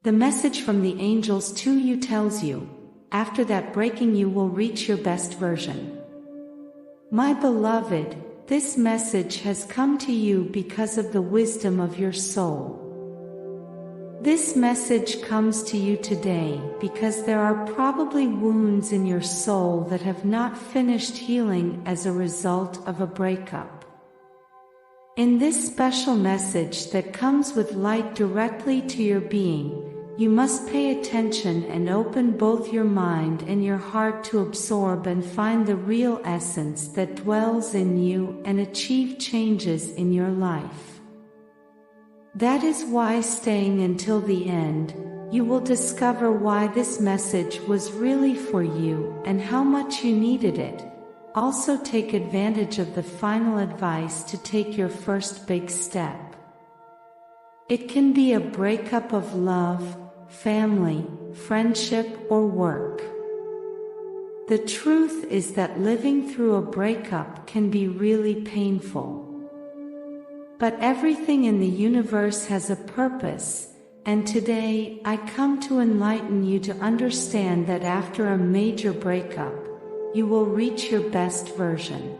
The message from the angels to you tells you, after that breaking you will reach your best version. My beloved, this message has come to you because of the wisdom of your soul. This message comes to you today because there are probably wounds in your soul that have not finished healing as a result of a breakup. In this special message that comes with light directly to your being, you must pay attention and open both your mind and your heart to absorb and find the real essence that dwells in you and achieve changes in your life. That is why, staying until the end, you will discover why this message was really for you and how much you needed it. Also, take advantage of the final advice to take your first big step. It can be a breakup of love, family, friendship, or work. The truth is that living through a breakup can be really painful. But everything in the universe has a purpose, and today I come to enlighten you to understand that after a major breakup, you will reach your best version.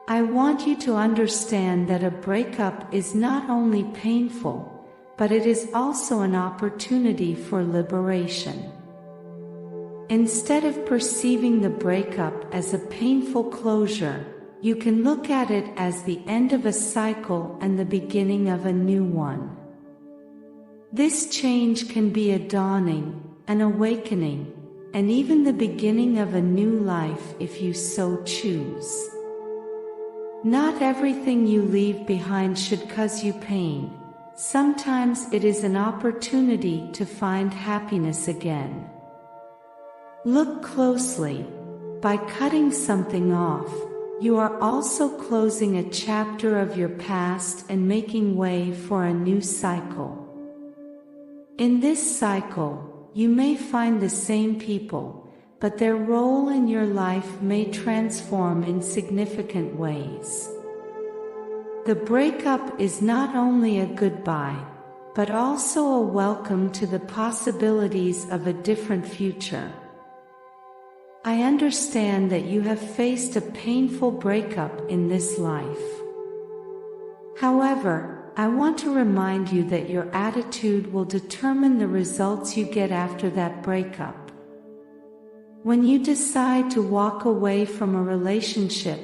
I want you to understand that a breakup is not only painful, but it is also an opportunity for liberation. Instead of perceiving the breakup as a painful closure, you can look at it as the end of a cycle and the beginning of a new one. This change can be a dawning, an awakening, and even the beginning of a new life if you so choose. Not everything you leave behind should cause you pain. Sometimes it is an opportunity to find happiness again. Look closely. By cutting something off, you are also closing a chapter of your past and making way for a new cycle. In this cycle, you may find the same people, but their role in your life may transform in significant ways. The breakup is not only a goodbye, but also a welcome to the possibilities of a different future. I understand that you have faced a painful breakup in this life. However, I want to remind you that your attitude will determine the results you get after that breakup. When you decide to walk away from a relationship,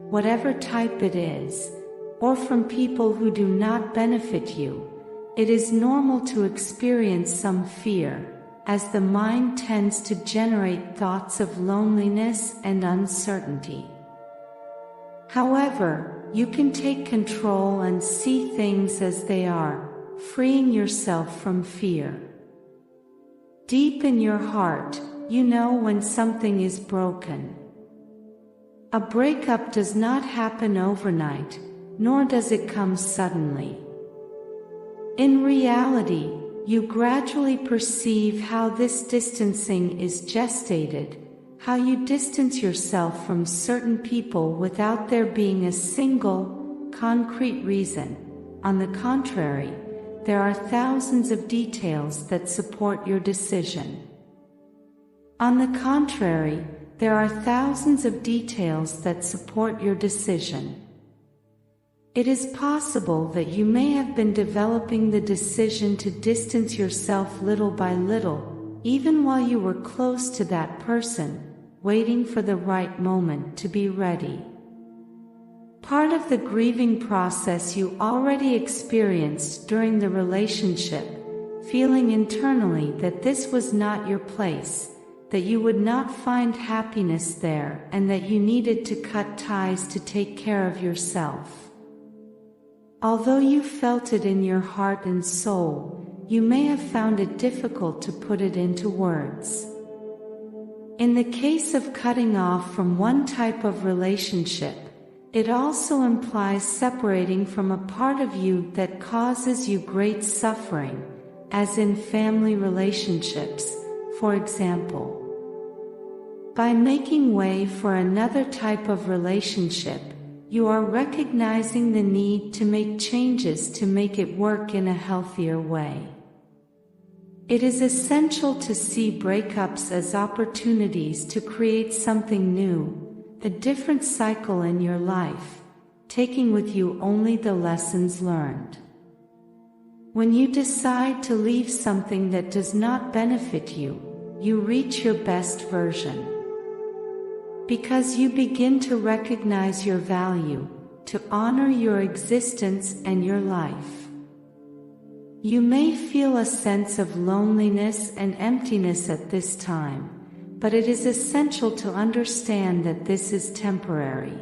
whatever type it is, or from people who do not benefit you, it is normal to experience some fear, as the mind tends to generate thoughts of loneliness and uncertainty. However, you can take control and see things as they are, freeing yourself from fear. Deep in your heart, you know when something is broken. A breakup does not happen overnight, nor does it come suddenly. In reality, you gradually perceive how this distancing is gestated, how you distance yourself from certain people without there being a single, concrete reason. On the contrary, there are thousands of details that support your decision. On the contrary, there are thousands of details that support your decision. It is possible that you may have been developing the decision to distance yourself little by little, even while you were close to that person, waiting for the right moment to be ready. Part of the grieving process you already experienced during the relationship, feeling internally that this was not your place, that you would not find happiness there, and that you needed to cut ties to take care of yourself. Although you felt it in your heart and soul, you may have found it difficult to put it into words. In the case of cutting off from one type of relationship, it also implies separating from a part of you that causes you great suffering, as in family relationships, for example. By making way for another type of relationship, you are recognizing the need to make changes to make it work in a healthier way. It is essential to see breakups as opportunities to create something new, a different cycle in your life, taking with you only the lessons learned. When you decide to leave something that does not benefit you, you reach your best version. Because you begin to recognize your value, to honor your existence and your life. You may feel a sense of loneliness and emptiness at this time, but it is essential to understand that this is temporary.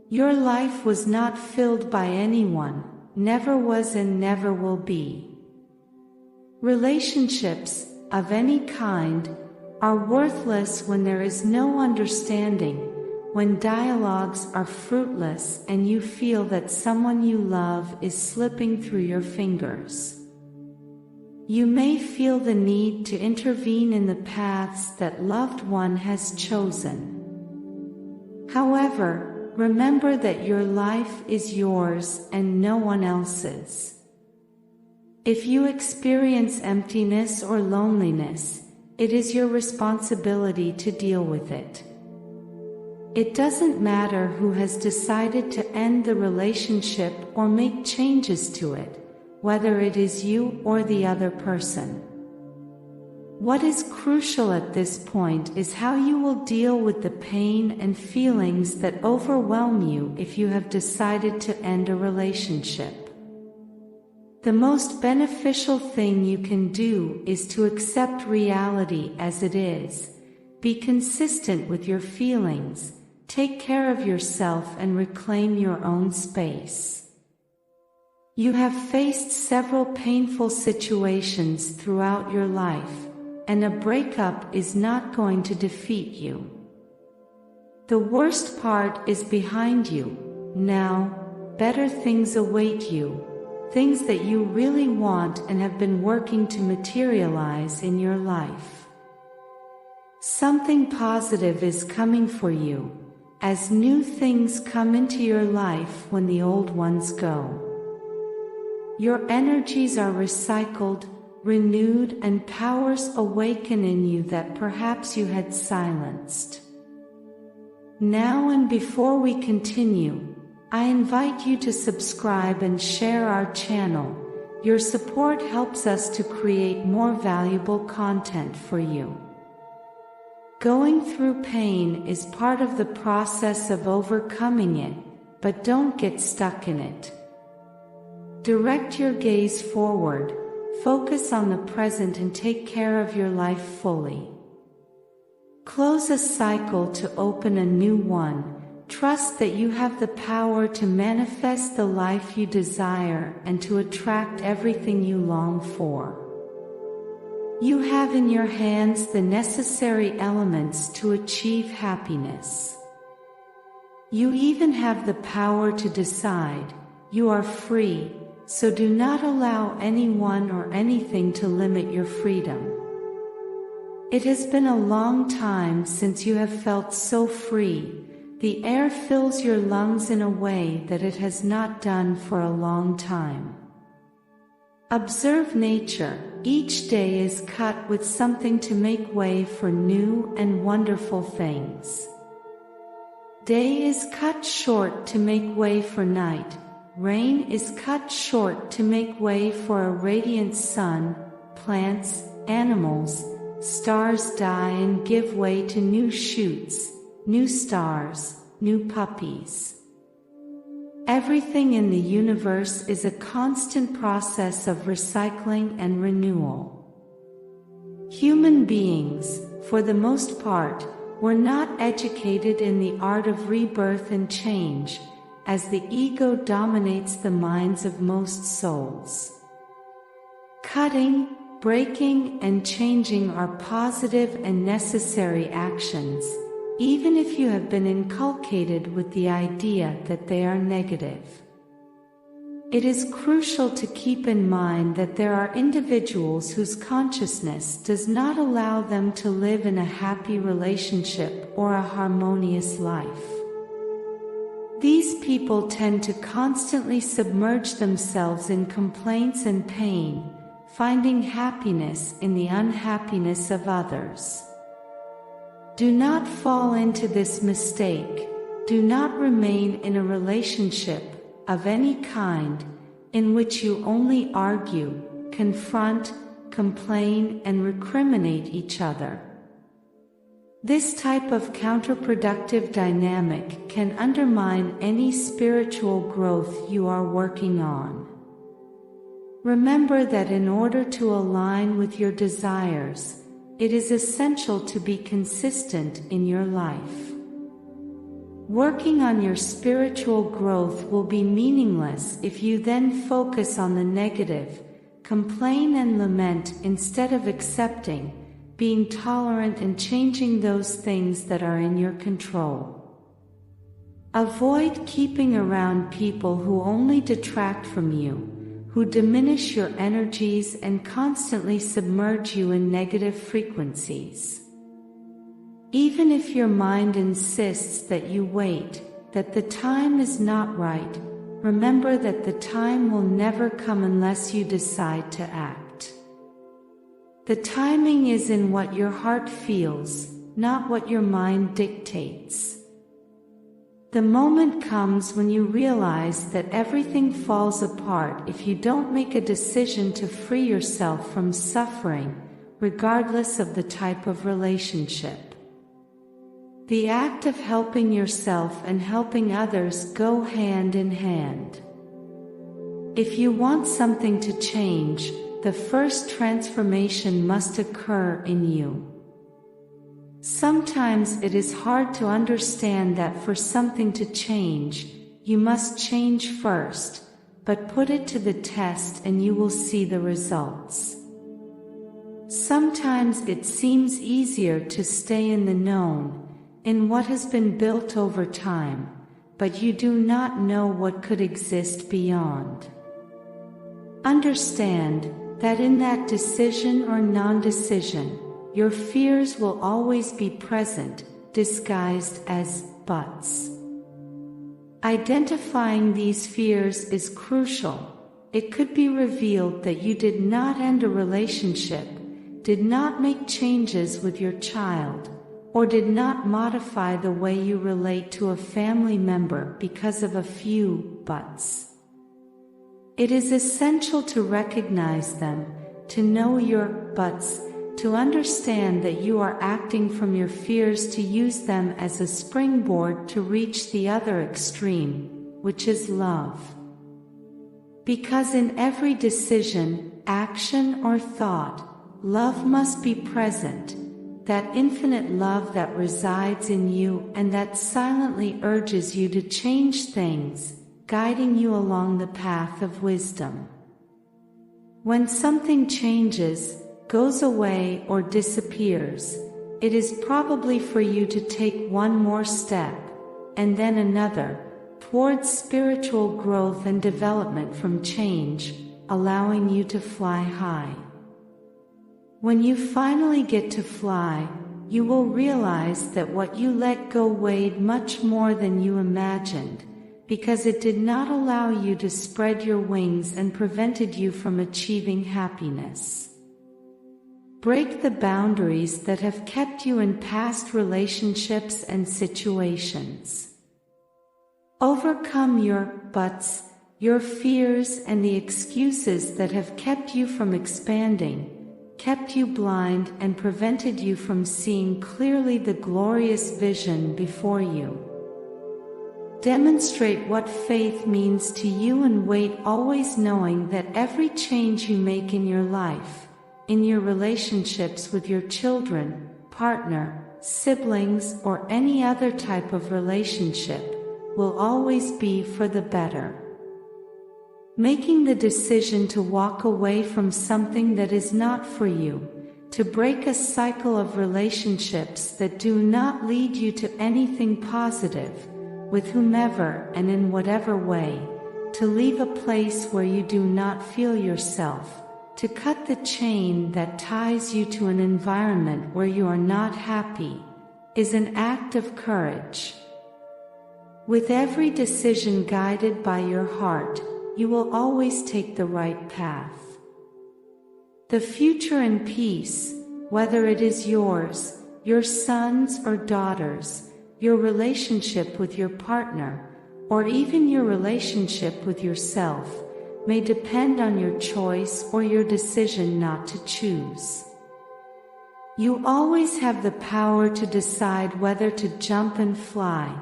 Your life was not filled by anyone, never was and never will be. Relationships, of any kind, are worthless when there is no understanding, when dialogues are fruitless and you feel that someone you love is slipping through your fingers. You may feel the need to intervene in the paths that loved one has chosen. However, remember that your life is yours and no one else's. If you experience emptiness or loneliness, it is your responsibility to deal with it. It doesn't matter who has decided to end the relationship or make changes to it, whether it is you or the other person. What is crucial at this point is how you will deal with the pain and feelings that overwhelm you if you have decided to end a relationship. The most beneficial thing you can do is to accept reality as it is, be consistent with your feelings, take care of yourself and reclaim your own space. You have faced several painful situations throughout your life, and a breakup is not going to defeat you. The worst part is behind you. Now, better things await you, things that you really want and have been working to materialize in your life. Something positive is coming for you, as new things come into your life when the old ones go. Your energies are recycled, renewed, and powers awaken in you that perhaps you had silenced. Now and before we continue, I invite you to subscribe and share our channel. Your support helps us to create more valuable content for you. Going through pain is part of the process of overcoming it, but don't get stuck in it. Direct your gaze forward, focus on the present and take care of your life fully. Close a cycle to open a new one. Trust that you have the power to manifest the life you desire and to attract everything you long for. You have in your hands the necessary elements to achieve happiness. You even have the power to decide. You are free, so do not allow anyone or anything to limit your freedom. It has been a long time since you have felt so free. The air fills your lungs in a way that it has not done for a long time. Observe nature. Each day is cut with something to make way for new and wonderful things. Day is cut short to make way for night. Rain is cut short to make way for a radiant sun. Plants, animals, stars die and give way to new shoots, new stars, new puppies. Everything in the universe is a constant process of recycling and renewal. Human beings, for the most part, were not educated in the art of rebirth and change, as the ego dominates the minds of most souls. Cutting, breaking, and changing are positive and necessary actions, even if you have been inculcated with the idea that they are negative. It is crucial to keep in mind that there are individuals whose consciousness does not allow them to live in a happy relationship or a harmonious life. These people tend to constantly submerge themselves in complaints and pain, finding happiness in the unhappiness of others. Do not fall into this mistake. Do not remain in a relationship of any kind in which you only argue, confront, complain, and recriminate each other. This type of counterproductive dynamic can undermine any spiritual growth you are working on. Remember that in order to align with your desires, it is essential to be consistent in your life. Working on your spiritual growth will be meaningless if you then focus on the negative, complain and lament instead of accepting, being tolerant and changing those things that are in your control. Avoid keeping around people who only detract from you, who diminish your energies and constantly submerge you in negative frequencies. Even if your mind insists that you wait, that the time is not right, remember that the time will never come unless you decide to act. The timing is in what your heart feels, not what your mind dictates. The moment comes when you realize that everything falls apart if you don't make a decision to free yourself from suffering, regardless of the type of relationship. The act of helping yourself and helping others go hand in hand. If you want something to change, the first transformation must occur in you. Sometimes it is hard to understand that for something to change, you must change first, but put it to the test and you will see the results. Sometimes it seems easier to stay in the known, in what has been built over time, but you do not know what could exist beyond. Understand that in that decision or non-decision, your fears will always be present, disguised as buts. Identifying these fears is crucial. It could be revealed that you did not end a relationship, did not make changes with your child, or did not modify the way you relate to a family member because of a few buts. It is essential to recognize them, to know your buts, to understand that you are acting from your fears, to use them as a springboard to reach the other extreme, which is love. Because in every decision, action, or thought, love must be present, that infinite love that resides in you and that silently urges you to change things, guiding you along the path of wisdom. When something changes, goes away, or disappears, it is probably for you to take one more step, and then another, towards spiritual growth and development from change, allowing you to fly high. When you finally get to fly, you will realize that what you let go weighed much more than you imagined, because it did not allow you to spread your wings and prevented you from achieving happiness. Break the boundaries that have kept you in past relationships and situations. Overcome your buts, your fears, and the excuses that have kept you from expanding, kept you blind, and prevented you from seeing clearly the glorious vision before you. Demonstrate what faith means to you and wait, always knowing that every change you make in your life, in your relationships with your children, partner, siblings, or any other type of relationship, will always be for the better. Making the decision to walk away from something that is not for you, to break a cycle of relationships that do not lead you to anything positive, with whomever and in whatever way, to leave a place where you do not feel yourself, to cut the chain that ties you to an environment where you are not happy, is an act of courage. With every decision guided by your heart, you will always take the right path. The future in peace, whether it is yours, your sons or daughters, your relationship with your partner, or even your relationship with yourself, may depend on your choice or your decision not to choose. You always have the power to decide whether to jump and fly,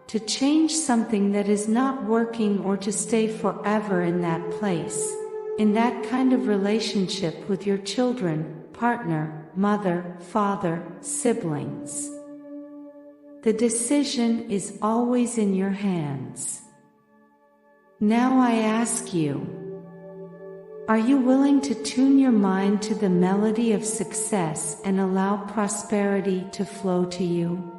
to change something that is not working, or to stay forever in that place, in that kind of relationship with your children, partner, mother, father, siblings. The decision is always in your hands. Now I ask you, are you willing to tune your mind to the melody of success and allow prosperity to flow to you?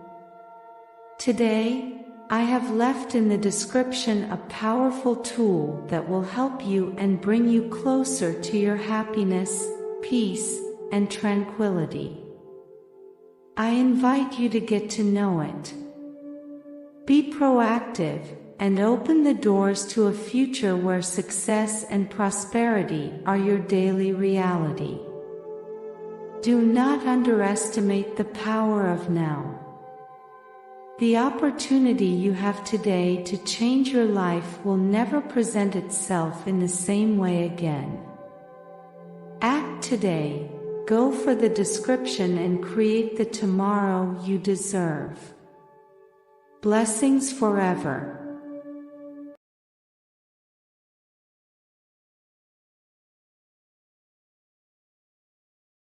Today, I have left in the description a powerful tool that will help you and bring you closer to your happiness, peace, and tranquility. I invite you to get to know it. Be proactive and open the doors to a future where success and prosperity are your daily reality. Do not underestimate the power of now. The opportunity you have today to change your life will never present itself in the same way again. Act today, go for the description, and create the tomorrow you deserve. Blessings forever.